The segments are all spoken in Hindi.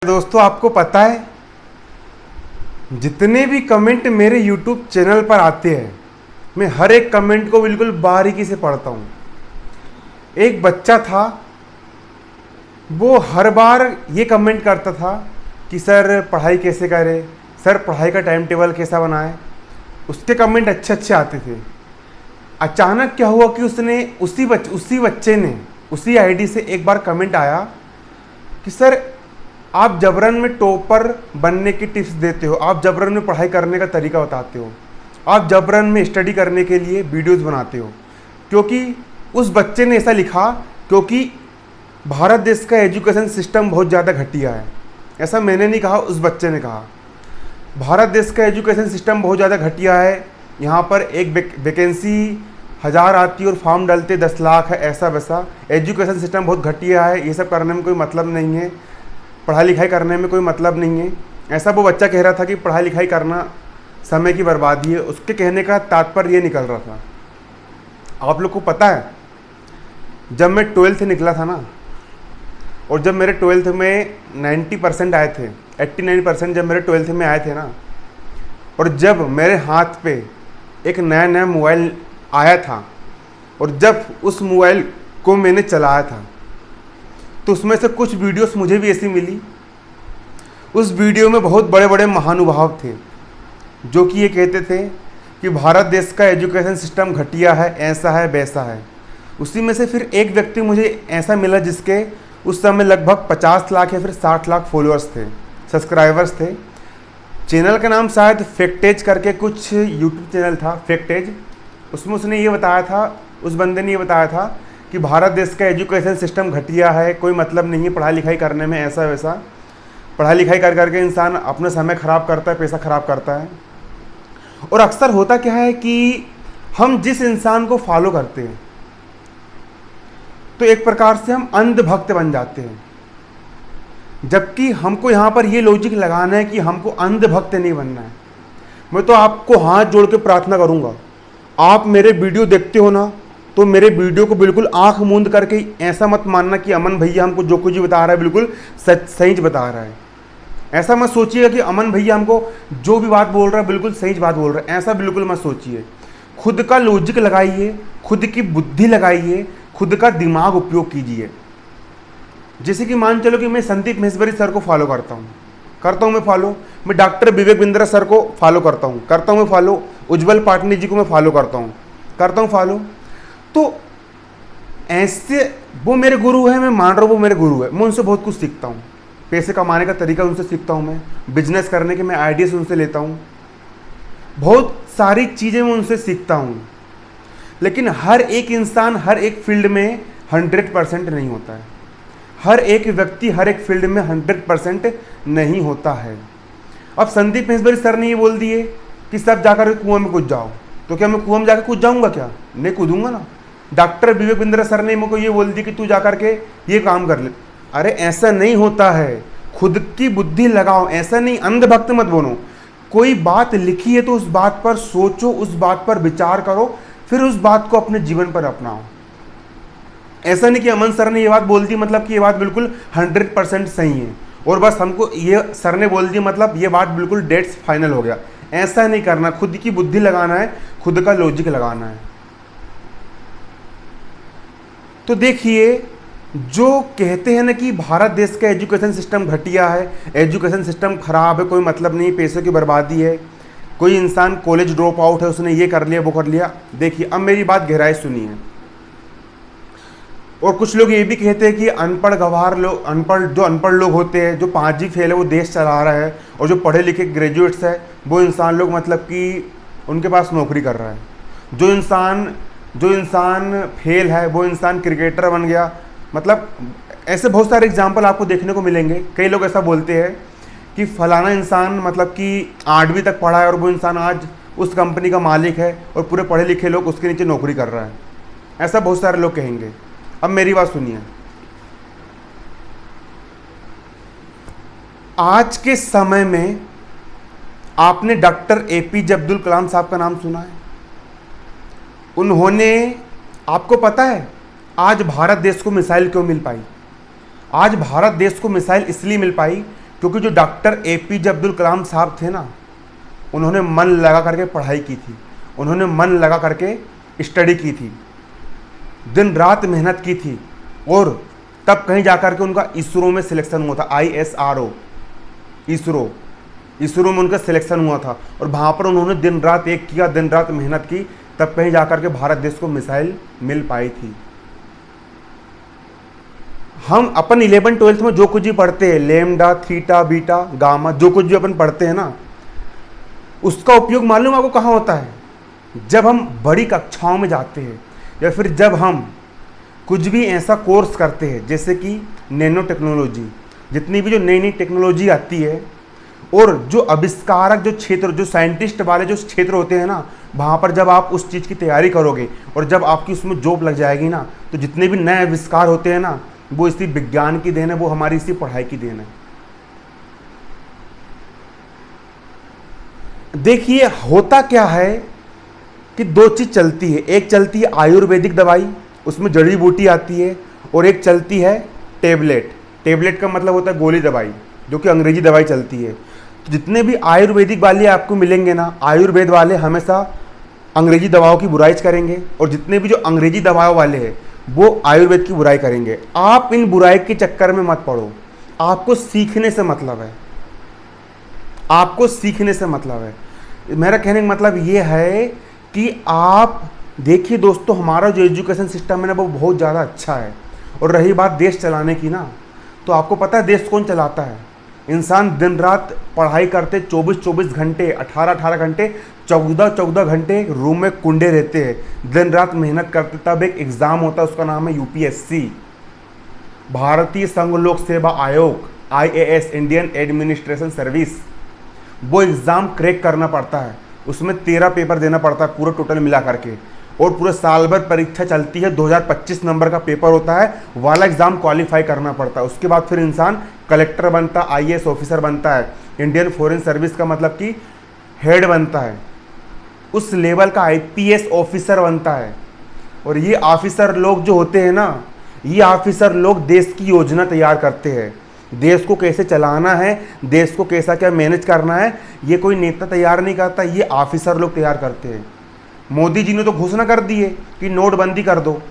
दोस्तों, आपको पता है जितने भी कमेंट मेरे YouTube चैनल पर आते हैं, मैं हर एक कमेंट को बिल्कुल बारीकी से पढ़ता हूँ। एक बच्चा था, वो हर बार ये कमेंट करता था कि सर पढ़ाई कैसे करें, सर पढ़ाई का टाइम टेबल कैसा बनाएं। उसके कमेंट अच्छे अच्छे आते थे। अचानक क्या हुआ कि उसने उसी बच्चे ने उसी आईडी से एक बार कमेंट आया कि सर आप जबरन में टॉपर बनने की टिप्स देते हो, आप जबरन में पढ़ाई करने का तरीका बताते हो, आप जबरन में स्टडी करने के लिए वीडियोस बनाते हो। क्योंकि उस बच्चे ने ऐसा लिखा क्योंकि भारत देश का एजुकेशन सिस्टम बहुत ज़्यादा घटिया है। ऐसा मैंने नहीं कहा, उस बच्चे ने कहा। भारत देश का एजुकेशन सिस्टम बहुत ज़्यादा घटिया है। यहाँ पर एक वैकेंसी 1000 आती है और फॉर्म डालते 10 लाख है, ऐसा वैसा। एजुकेशन सिस्टम बहुत घटिया है, ये सब करने में कोई मतलब नहीं है, पढ़ाई लिखाई करने में कोई मतलब नहीं है। ऐसा वो बच्चा कह रहा था कि पढ़ाई लिखाई करना समय की बर्बादी है। उसके कहने का तात्पर्य ये निकल रहा था। आप लोग को पता है, जब मैं 12th निकला था ना, और जब मेरे 12th में 90% आए थे, 89% जब मेरे 12th में आए थे ना, और जब मेरे हाथ पे एक नया मोबाइल आया था, और जब उस मोबाइल को मैंने चलाया था, तो उसमें से कुछ वीडियोस मुझे भी ऐसी मिली। उस वीडियो में बहुत बड़े बड़े महानुभाव थे जो कि ये कहते थे कि भारत देश का एजुकेशन सिस्टम घटिया है, ऐसा है वैसा है। उसी में से फिर एक व्यक्ति मुझे ऐसा मिला जिसके उस समय लगभग 50 लाख या फिर 60 लाख फॉलोअर्स थे, सब्सक्राइबर्स थे। चैनल का नाम शायद फैक्टेज करके कुछ यूट्यूब चैनल था, फैक्टेज। उसमें उसने ये बताया था, उस बंदे ने ये बताया था कि भारत देश का एजुकेशन सिस्टम घटिया है, कोई मतलब नहीं है पढ़ाई लिखाई करने में, ऐसा वैसा। पढ़ाई लिखाई कर करके इंसान अपना समय ख़राब करता है, पैसा ख़राब करता है। और अक्सर होता क्या है कि हम जिस इंसान को फॉलो करते हैं तो एक प्रकार से हम अंधभक्त बन जाते हैं, जबकि हमको यहाँ पर ये लॉजिक लगाना है कि हमको अंधभक्त नहीं बनना है। मैं तो आपको हाथ जोड़ के प्रार्थना करूँगा, आप मेरे वीडियो देखते हो ना, तो मेरे वीडियो को बिल्कुल आंख मूंद करके ऐसा मत मानना कि अमन भैया हमको जो कुछ भी बता रहा है बिल्कुल सही बता रहा है। ऐसा मत सोचिएगा कि अमन भैया हमको जो भी बात बोल रहा है बिल्कुल सही बात बोल रहा है, ऐसा बिल्कुल मत सोचिए। खुद का लॉजिक लगाइए, खुद की बुद्धि लगाइए, खुद का दिमाग उपयोग कीजिए। जैसे कि मान चलो कि मैं संदीप महेश्वरी सर को फॉलो करता हूँ मैं फॉलो, मैं डॉक्टर विवेक बिंद्रा सर को फॉलो करता हूँ मैं फॉलो, उज्जवल पाटनी जी को मैं फॉलो करता हूँ फॉलो। तो ऐसे वो मेरे गुरु है, मैं मान रहा हूँ वो मेरे गुरु है, मैं उनसे बहुत कुछ सीखता हूँ। पैसे कमाने का तरीका उनसे सीखता हूँ, मैं बिजनेस करने के मैं आइडियाज़ उनसे लेता हूँ, बहुत सारी चीज़ें मैं उनसे सीखता हूँ। लेकिन हर एक इंसान हर एक फील्ड में 100% नहीं होता है, हर एक व्यक्ति हर एक फील्ड में 100% नहीं होता है। अब संदीप महेश्वरी सर ने ये बोल दिए कि सब जाकर कुआं में कूद जाओ, तो क्या मैं कुआं में जाकर कूद जाऊँगा? क्या नहीं कूदूंगा ना। डॉक्टर विवेक बिंद्रा सर ने मुझको ये बोल दी कि तू जाकर के ये काम कर ले। अरे ऐसा नहीं होता है, खुद की बुद्धि लगाओ, ऐसा नहीं अंधभक्त मत बनो। कोई बात लिखी है तो उस बात पर सोचो, उस बात पर विचार करो, फिर उस बात को अपने जीवन पर अपनाओ। ऐसा नहीं कि अमन सर ने ये बात बोल दी मतलब कि ये बात बिल्कुल 100% सही है और बस हमको ये सर ने बोल दी मतलब ये बात बिल्कुल डेट्स फाइनल हो गया। ऐसा नहीं करना, खुद की बुद्धि लगाना है, खुद का लॉजिक लगाना है। तो देखिए, जो कहते हैं ना कि भारत देश का एजुकेशन सिस्टम घटिया है, एजुकेशन सिस्टम खराब है, कोई मतलब नहीं, पैसों की बर्बादी है, कोई इंसान कॉलेज ड्रॉप आउट है, उसने ये कर लिया वो कर लिया। देखिए, अब मेरी बात गहराई सुनिए। और कुछ लोग ये भी कहते हैं कि अनपढ़ गवार लोग, अनपढ़ लोग होते हैं, जो 5वीं फेल है वो देश चला रहा है, और जो पढ़े लिखे ग्रेजुएट्स है वो इंसान लोग मतलब कि उनके पास नौकरी कर रहा है। जो इंसान फेल है वो इंसान क्रिकेटर बन गया। मतलब ऐसे बहुत सारे एग्जाम्पल आपको देखने को मिलेंगे। कई लोग ऐसा बोलते हैं कि फलाना इंसान मतलब कि 8वीं तक पढ़ा है और वो इंसान आज उस कंपनी का मालिक है और पूरे पढ़े लिखे लोग उसके नीचे नौकरी कर रहा है। ऐसा बहुत सारे लोग कहेंगे। अब मेरी बात सुनिए, आज के समय में आपने डॉक्टर APJ अब्दुल कलाम साहब का नाम सुना है? उन्होंने, आपको पता है आज भारत देश को मिसाइल क्यों मिल पाई? आज भारत देश को मिसाइल इसलिए मिल पाई क्योंकि जो डॉक्टर APJ अब्दुल कलाम साहब थे ना, उन्होंने मन लगा करके पढ़ाई की थी, उन्होंने मन लगा करके स्टडी की थी, दिन रात मेहनत की थी, और तब कहीं जाकर के उनका इसरो में सिलेक्शन हुआ था। ISRO, इसरो में उनका सिलेक्शन हुआ था, और वहाँ पर उन्होंने दिन रात एक किया, दिन रात मेहनत की, तब कहीं जाकर के भारत देश को मिसाइल मिल पाई थी। हम अपन 11th-12th में जो कुछ भी पढ़ते हैं, लेमडा, थीटा, बीटा, गामा, जो कुछ भी अपन पढ़ते हैं ना, उसका उपयोग मालूम आपको कहाँ होता है? जब हम बड़ी कक्षाओं में जाते हैं, या फिर जब हम कुछ भी ऐसा कोर्स करते हैं, जैसे कि नैनो टेक्नोलॉजी, जितनी भी जो नई नई टेक्नोलॉजी आती है, और जो आविष्कारक जो क्षेत्र, जो साइंटिस्ट वाले जो क्षेत्र होते हैं ना, वहाँ पर जब आप उस चीज़ की तैयारी करोगे और जब आपकी उसमें जॉब लग जाएगी ना, तो जितने भी नए आविष्कार होते हैं ना, वो इसी विज्ञान की देन है, वो हमारी इसी पढ़ाई की देन है। देखिए होता क्या है कि दो चीज़ चलती है, एक चलती है आयुर्वेदिक दवाई, उसमें जड़ी बूटी आती है, और एक चलती है टेबलेट। टेबलेट का मतलब होता है गोली दवाई, जो कि अंग्रेजी दवाई चलती है। तो जितने भी आयुर्वेदिक वाले आपको मिलेंगे ना, आयुर्वेद वाले हमेशा अंग्रेजी दवाओं की बुराई करेंगे, और जितने भी जो अंग्रेजी दवाओं वाले हैं वो आयुर्वेद की बुराई करेंगे। आप इन बुराई के चक्कर में मत पड़ो, आपको सीखने से मतलब है, आपको सीखने से मतलब है। मेरा कहने का मतलब ये है कि आप देखिए दोस्तों, हमारा जो एजुकेशन सिस्टम है ना, वो बहुत ज़्यादा अच्छा है। और रही बात देश चलाने की ना, तो आपको पता है देश कौन चलाता है? इंसान दिन रात पढ़ाई करते, 24-24 घंटे, 18-18 घंटे, 14-14 घंटे रूम में कुंडे रहते हैं, दिन रात मेहनत करते, तब एक एग्ज़ाम होता है, उसका नाम है UPSC, भारतीय संघ लोक सेवा आयोग, IAS, इंडियन एडमिनिस्ट्रेशन सर्विस। वो एग्ज़ाम क्रैक करना पड़ता है, उसमें 13 पेपर देना पड़ता है पूरा टोटल मिला करके, और पूरे साल भर परीक्षा चलती है। 2025 नंबर का पेपर होता है, वाला एग्ज़ाम क्वालिफाई करना पड़ता है। उसके बाद फिर इंसान कलेक्टर बनता है, IAS ऑफिसर बनता है, इंडियन फॉरेन सर्विस का मतलब कि हेड बनता है, उस लेवल का IPS ऑफिसर बनता है। और ये ऑफिसर लोग जो होते हैं ना, ये ऑफिसर लोग देश की योजना तैयार करते हैं, देश को कैसे चलाना है, देश को कैसा क्या मैनेज करना है, ये कोई नेता तैयार नहीं करता, ये ऑफिसर लोग तैयार करते हैं। मोदी जी ने तो घोषणा कर दी है कि नोटबंदी कर दो,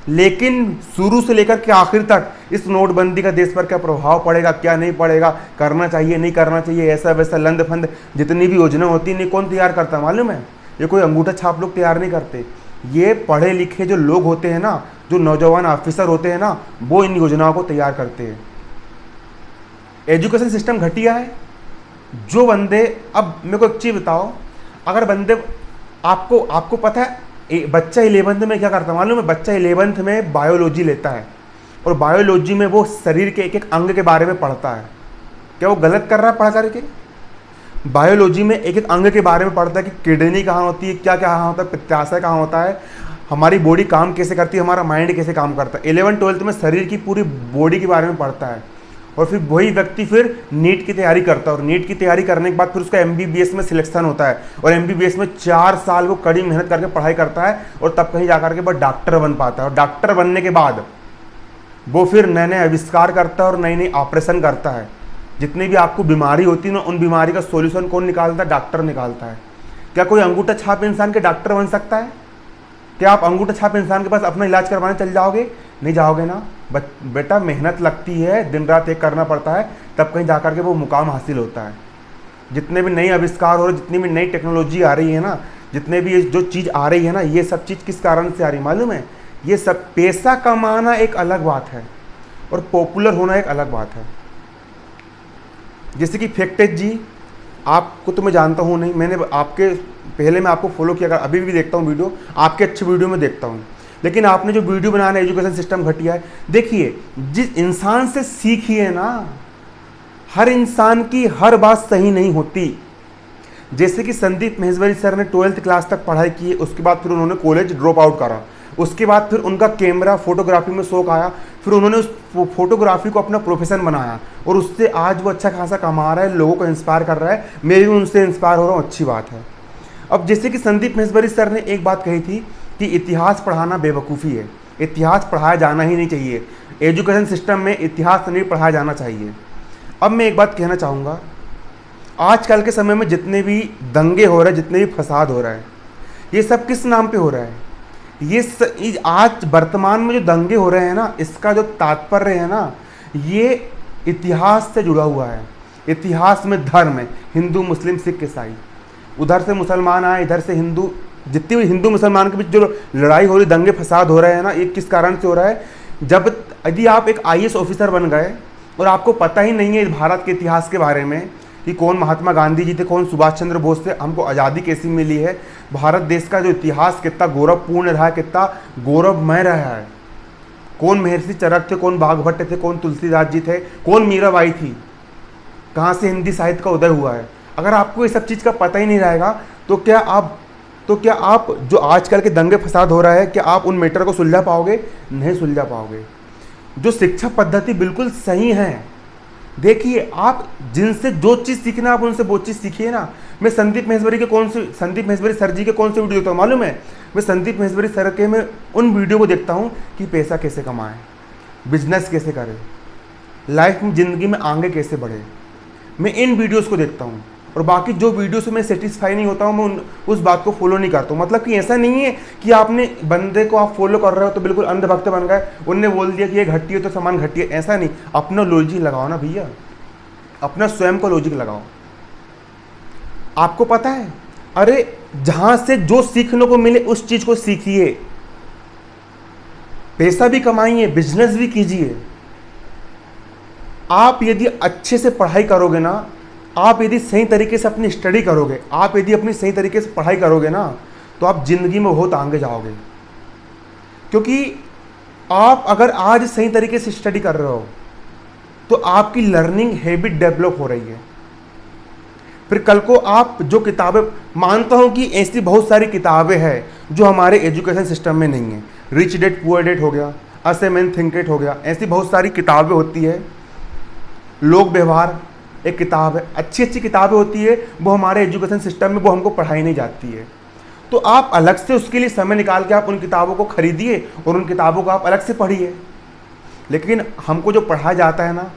लेकिन शुरू से लेकर के आखिर तक इस नोटबंदी का देश पर क्या प्रभाव पड़ेगा, क्या नहीं पड़ेगा, करना चाहिए नहीं करना चाहिए, ऐसा वैसा लंद फंद जितनी भी योजना होती है, कौन तैयार करता मालूम है? ये कोई अंगूठा छाप लोग तैयार नहीं करते, ये पढ़े लिखे जो लोग होते हैं ना, जो नौजवान ऑफिसर होते हैं ना, वो इन योजनाओं को तैयार करते हैं। एजुकेशन सिस्टम घटिया है। जो बंदे, अब मेरे को एक चीज़ बताओ, अगर बंदे, आपको पता है बच्चा 11th में क्या करता है मालूम है? बच्चा 11th में बायोलॉजी लेता है, और बायोलॉजी में वो शरीर के एक एक अंग के बारे में पढ़ता है। क्या वो गलत कर रहा है पढ़ करके? बायोलॉजी में एक एक अंग के बारे में पढ़ता है कि किडनी कहाँ होती है, क्या क्या कहाँ होता है, पित्ताशय कहाँ होता है, हमारी बॉडी काम कैसे करती है, हमारा माइंड कैसे काम करता है। 11th-12th में शरीर की पूरी बॉडी के बारे में पढ़ता है, और फिर वही व्यक्ति फिर नीट की तैयारी करता है, और नीट की तैयारी करने के बाद फिर उसका MBBS में सिलेक्शन होता है, और MBBS में 4 साल वो कड़ी मेहनत करके पढ़ाई करता है, और तब कहीं जाकर के वो डॉक्टर बन पाता है। और डॉक्टर बनने के बाद वो फिर नए नए आविष्कार करता है और नई नई ऑपरेशन करता है। जितनी भी आपको बीमारी होती है ना, उन बीमारी का सोल्यूशन कौन निकालता है? डॉक्टर निकालता है। क्या कोई अंगूठा छाप इंसान के डॉक्टर बन सकता है? क्या आप अंगूठा छाप इंसान के पास अपना इलाज करवाने चल जाओगे? नहीं जाओगे ना। बेटा मेहनत लगती है, दिन रात एक करना पड़ता है, तब कहीं जाकर के वो मुकाम हासिल होता है। जितने भी नए आविष्कार हो रहे, जितनी भी नई टेक्नोलॉजी आ रही है ना, जितने भी जो चीज़ आ रही है ना, ये सब चीज़ किस कारण से आ रही मालूम है? ये सब पैसा कमाना एक अलग बात है और पॉपुलर होना एक अलग बात है। जैसे कि फैक्टेज जी, आपको तो मैं जानता हूँ नहीं, मैंने आपके पहले मैं आपको फॉलो किया, अभी भी देखता हूँ वीडियो, आपके अच्छे वीडियो में देखता हूँ, लेकिन आपने जो वीडियो बनाना एजुकेशन सिस्टम घटिया है। देखिए, जिस इंसान से सीखिए ना, हर इंसान की हर बात सही नहीं होती। जैसे कि संदीप महेश्वरी सर ने 12th क्लास तक पढ़ाई की, उसके बाद फिर उन्होंने कॉलेज ड्रॉप आउट करा, उसके बाद फिर उनका कैमरा फोटोग्राफी में शौक आया, फिर उन्होंने उस फोटोग्राफी को अपना प्रोफेशन बनाया और उससे आज वो अच्छा खासा कमा रहा है, लोगों को इंस्पायर कर रहा है। मैं भी उनसे इंस्पायर हो रहा हूँ, अच्छी बात है। अब जैसे कि संदीप महेश्वरी सर ने एक बात कही थी कि इतिहास पढ़ाना बेवकूफ़ी है, इतिहास पढ़ाया जाना ही नहीं चाहिए, एजुकेशन सिस्टम में इतिहास नहीं पढ़ाया जाना चाहिए। अब मैं एक बात कहना चाहूँगा, आजकल के समय में जितने भी दंगे हो रहे हैं, जितने भी फसाद हो रहा है, ये सब किस नाम पे हो रहा है? आज वर्तमान में जो दंगे हो रहे हैं ना, इसका जो तात्पर्य है ना, ये इतिहास से जुड़ा हुआ है। इतिहास में धर्म है, हिंदू मुस्लिम सिख ईसाई, उधर से मुसलमान आए, इधर से हिंदू, जितनी भी हिंदू मुसलमान के बीच जो लड़ाई हो रही, दंगे फसाद हो रहे हैं ना, ये किस कारण से हो रहा है? जब यदि आप एक IAS ऑफिसर बन गए और आपको पता ही नहीं है इस भारत के इतिहास के बारे में कि कौन महात्मा गांधी जी थे, कौन सुभाष चंद्र बोस थे, हमको आज़ादी कैसी मिली है, भारत देश का जो इतिहास कितना गौरवपूर्ण रहा है, कितना गौरवमय रहा है, कौन महर्षि चरक थे, कौन बाघभट्ट थे, कौन तुलसीदास जी थे, कौन मीराबाई थी, कहाँ से हिंदी साहित्य का उदय हुआ है। अगर आपको ये सब चीज़ का पता ही नहीं रहेगा तो क्या आप जो आजकल के दंगे फसाद हो रहा है, क्या आप उन मैटर को सुलझा पाओगे? नहीं सुलझा पाओगे। जो शिक्षा पद्धति बिल्कुल सही है, देखिए आप जिनसे जो चीज़ सीखना आप उनसे वो चीज़ सीखिए ना। मैं संदीप महेश्वरी सर जी के कौन से वीडियो देखता हूँ मालूम है? मैं संदीप महेश्वरी सर के मैं उन वीडियो को देखता हूँ कि पैसा कैसे कमाएं, बिजनेस कैसे करें, लाइफ में ज़िंदगी में आगे कैसे बढ़े, मैं इन वीडियोज़ को देखता हूँ। और बाकी जो वीडियो से मैं सेटिस्फाई नहीं होता हूँ, मैं उस बात को फॉलो नहीं करता हूँ। मतलब कि ऐसा नहीं है कि आपने बंदे को आप फॉलो कर रहे हो तो बिल्कुल अंधभक्त बन गए, उनने बोल दिया कि ये घटी है तो सामान घटी है, ऐसा नहीं। अपना लॉजिक लगाओ ना भैया, अपना स्वयं का लॉजिक लगाओ। आपको पता है, अरे जहाँ से जो सीखने को मिले उस चीज़ को सीखिए, पैसा भी कमाइए, बिजनेस भी कीजिए। आप यदि अच्छे से पढ़ाई करोगे ना, आप यदि सही तरीके से अपनी स्टडी करोगे, आप यदि अपनी सही तरीके से पढ़ाई करोगे ना, तो आप जिंदगी में बहुत आगे जाओगे। क्योंकि आप अगर आज सही तरीके से स्टडी कर रहे हो तो आपकी लर्निंग हैबिट डेवलप हो रही है। फिर कल को आप जो किताबें, मानता हूं कि ऐसी बहुत सारी किताबें हैं जो हमारे एजुकेशन सिस्टम में नहीं है। रिच डैड पुअर डैड हो गया, अस ए मैन थिंक इट हो गया, ऐसी बहुत सारी किताबें होती है। लोक व्यवहार एक किताब है, अच्छी अच्छी किताबें होती है, वो हमारे एजुकेशन सिस्टम में वो हमको पढ़ाई नहीं जाती है। तो आप अलग से उसके लिए समय निकाल के आप उन किताबों को खरीदिए और उन किताबों को आप अलग से पढ़िए। लेकिन हमको जो पढ़ाया जाता है ना,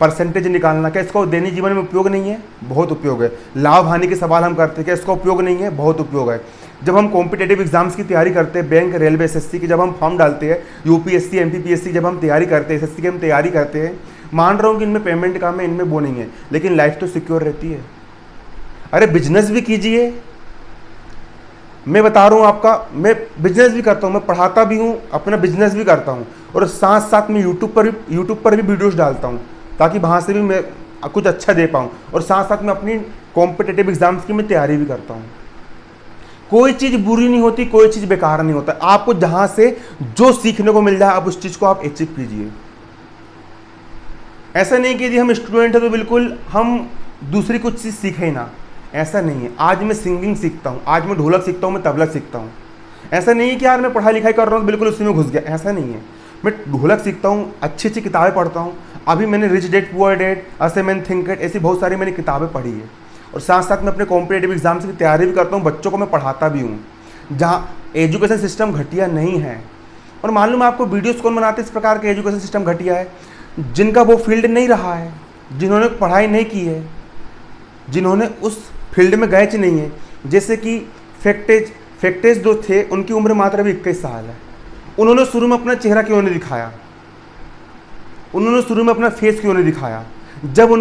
परसेंटेज निकालना, क्या इसका दैनिक जीवन में उपयोग नहीं है? बहुत उपयोग है। लाभ हानि के सवाल हम करते हैं, क्या इसका उपयोग नहीं है? बहुत उपयोग है। जब हम कॉम्पिटेटिव एग्जाम्स की तैयारी करते हैं, बैंक, रेलवे, SSC की जब हम फॉर्म डालते हैं, UPSC, MPPSC जब हम तैयारी करते हैं, SSC की हम तैयारी करते हैं, मान रहा हूँ कि इनमें पेमेंट कम है, इनमें वो नहीं है, लेकिन लाइफ तो सिक्योर रहती है। अरे बिजनेस भी कीजिए, मैं बता रहा हूँ आपका, मैं बिजनेस भी करता हूँ, मैं पढ़ाता भी हूँ, अपना बिजनेस भी करता हूँ, और साथ साथ मैं यूट्यूब पर भी वीडियोस डालता हूँ ताकि वहाँ से भी मैं कुछ अच्छा दे पाऊँ, और साथ साथ मैं अपनी कॉम्पिटेटिव एग्जाम्स की मैं तैयारी भी करता हूँ। कोई चीज़ बुरी नहीं होती, कोई चीज़ बेकार नहीं होता। आपको जहाँ से जो सीखने को मिल जाए आप उस चीज़ को आप अचीव कीजिए। ऐसा नहीं कि यदि हम स्टूडेंट हैं तो बिल्कुल हम दूसरी कुछ चीज़ सीखें ही ना, ऐसा नहीं है। आज मैं सिंगिंग सीखता हूँ, आज मैं ढोलक सीखता हूँ, मैं तबला सीखता हूँ। ऐसा नहीं है कि यार मैं पढ़ाई लिखाई कर रहा हूँ तो बिल्कुल उसी में घुस गया, ऐसा नहीं है। मैं ढोलक सीखता हूँ, अच्छी अच्छी किताबें पढ़ता हूँ। अभी मैंने rich dad poor dad, us a man think it, ऐसी बहुत सारी मैंने किताबें पढ़ी है। और साथ साथ मैं अपने कॉम्पिटेटिव एग्जाम्स की तैयारी भी करता हूँ, बच्चों को मैं पढ़ाता भी हूँ, जहाँ एजुकेशन सिस्टम घटिया नहीं है। और मालूम है आपको वीडियोज़ कौन बनाते इस प्रकार के एजुकेशन सिस्टम घटिया है? जिनका वो फील्ड नहीं रहा है, जिन्होंने पढ़ाई नहीं की है, जिन्होंने उस फील्ड में गए नहीं है। जैसे कि फैक्टेज जो थे उनकी उम्र मात्र अभी 21 साल है। उन्होंने शुरू में अपना चेहरा क्यों नहीं दिखाया? उन्होंने शुरू में अपना फेस क्यों नहीं दिखाया? जब